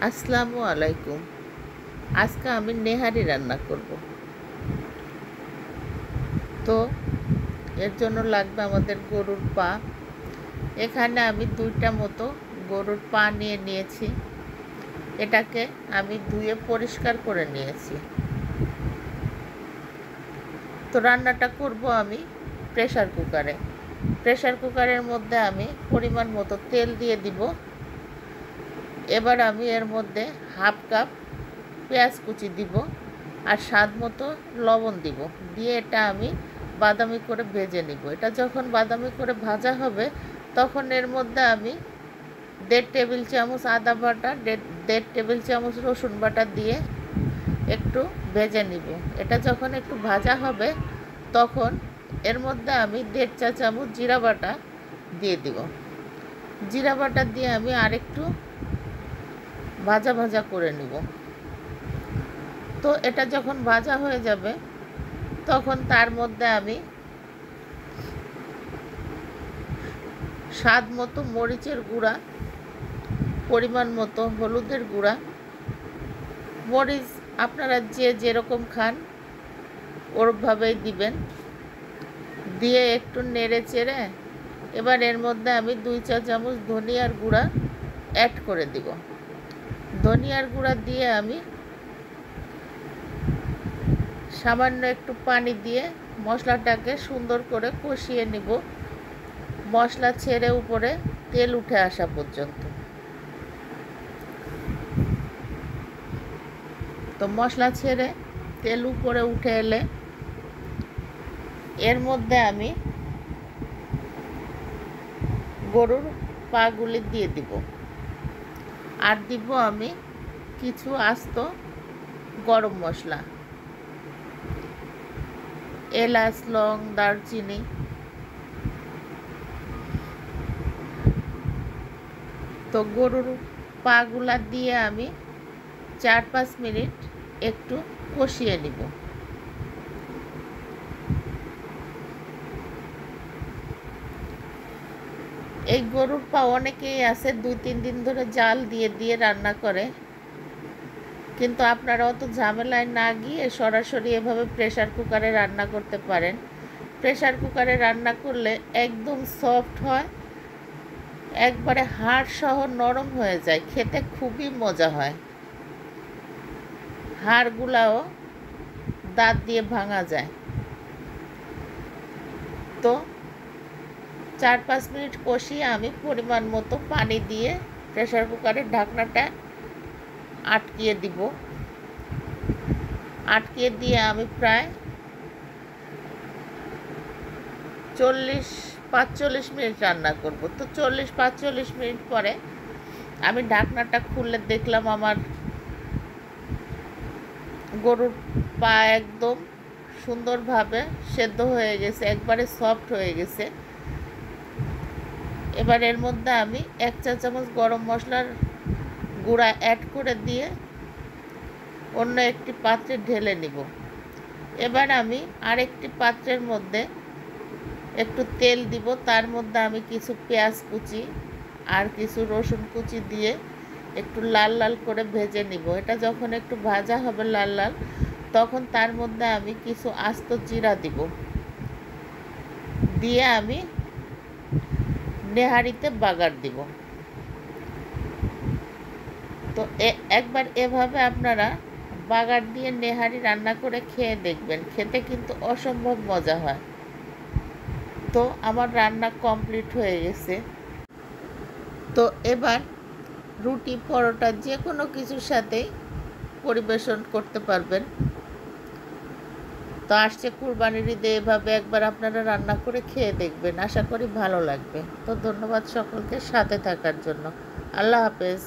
আসসালামু আলাইকুম। আজকে আমি নেহারি রান্না করব। তো এর জন্য লাগবে আমাদের গরুর পা। এখানে আমি 2টা মতো গরুর পা নিয়েছি। এটাকে আমি ধুয়ে পরিষ্কার করে নিয়েছি। তো রান্নাটা করব আমি প্রেসার কুকারে। প্রেসার কুকারের মধ্যে আমি পরিমাণ মতো তেল দিয়ে দিব। এবার আমি এর মধ্যে হাফ কাপ পেঁয়াজ কুচি দিব আর স্বাদ মতো লবণ দিব, দিয়ে এটা আমি বাদামি করে ভেজে নিব। এটা যখন বাদামি করে ভাজা হবে তখন এর মধ্যে আমি 1.5 টেবিল চামচ আদা বাটা, 1.5 টেবিল চামচ রসুন বাটা দিয়ে একটু ভেজে নিব। এটা যখন একটু ভাজা হবে তখন এর মধ্যে আমি 1.5 চা চামচ জিরা বাটা দিয়ে দিব। জিরা বাটা দিয়ে আমি আরেকটু ভাজা ভাজা করে নিব। তো এটা যখন ভাজা হয়ে যাবে তখন তার মধ্যে আমি স্বাদ মতো মরিচের গুঁড়া, পরিমাণ মতো হলুদের গুঁড়া, মরিচ আপনারা যে যেরকম খান ওরভাবেই দিবেন, দিয়ে একটু নেড়ে চেড়ে এবার এর মধ্যে আমি 2 চা চামচ ধনিয়ার গুঁড়া অ্যাড করে দিব। ধনিয়ার গুঁড়া দিয়ে আমি সামান্য একটু পানি দিয়ে মশলাটাকে সুন্দর করে কষিয়ে নিব, মশলা ছেড়ে উপরে তেল উঠে আসা পর্যন্ত। তো মশলা ছেড়ে তেল উপরে উঠে এলে এর মধ্যে আমি গরুর পাগুলি দিয়ে দিব, আর দিব আমি কিছু আস্ত গরম মশলা, এলাচ, লং, দারচিনি। তো গরুর পাগুলা দিয়ে আমি 4-5 মিনিট একটু কষিয়ে নিব। এই গরুর পা অনেকেই আছে 2-3 দিন ধরে জাল দিয়ে দিয়ে রান্না করে, কিন্তু আপনারা অত ঝামেলায় না গিয়ে সরাসরি এভাবে প্রেসার কুকারে রান্না করতে পারেন। প্রেসার কুকারে রান্না করলে একদম সফট হয়, একবারে হাড় সহ নরম হয়ে যায়, খেতে খুবই মজা হয়। হাড়গুলাও দাঁত দিয়ে ভাঙা যায়। তো 4-5 মিনিট কষিয়ে আমি পরিমাণ মতো পানি দিয়ে প্রেসার কুকারের ঢাকনাটা আটকিয়ে দিব। আটকিয়ে দিয়ে আমি প্রায় 40-45 মিনিট রান্না করব। তো 40-45 মিনিট পরে আমি ঢাকনাটা খুলে দেখলাম আমার গরুর পা একদম সুন্দরভাবে সেদ্ধ হয়ে গেছে, একবারে সফট হয়ে গেছে। এবার এর মধ্যে আমি 1 চা চামচ গরম মশলার গুঁড়া অ্যাড করে দিয়ে অন্য একটি পাত্রে ঢেলে নিব। এবার আমি আরেকটি পাত্রের মধ্যে একটু তেল দিব, তার মধ্যে আমি কিছু পেঁয়াজ কুচি আর কিছু রসুন কুচি দিয়ে একটু লাল লাল করে ভেজে নিব। এটা যখন একটু ভাজা হবে লাল লাল তখন তার মধ্যে আমি কিছু আস্ত জিরা দিব, দিয়ে আমি নেহারিতে বাগার দিব। তো একবার এভাবে আপনারা বাগার দিয়ে নেহারি রান্না করে খেয়ে দেখবেন, খেতে কিন্তু অসম্ভব মজা হয়। তো আমার রান্না কমপ্লিট হয়ে গেছে। তো এবার রুটি, পরোটা যে কোনো কিছুর সাথেই পরিবেশন করতে পারবেন। তো আসছে কুরবানির ঈদে, এভাবে একবার আপনারা রান্না করে খেয়ে দেখবেন, আশা করি ভালো লাগবে। তো ধন্যবাদ সকলকে সাথে থাকার জন্য। আল্লাহ হাফেজ।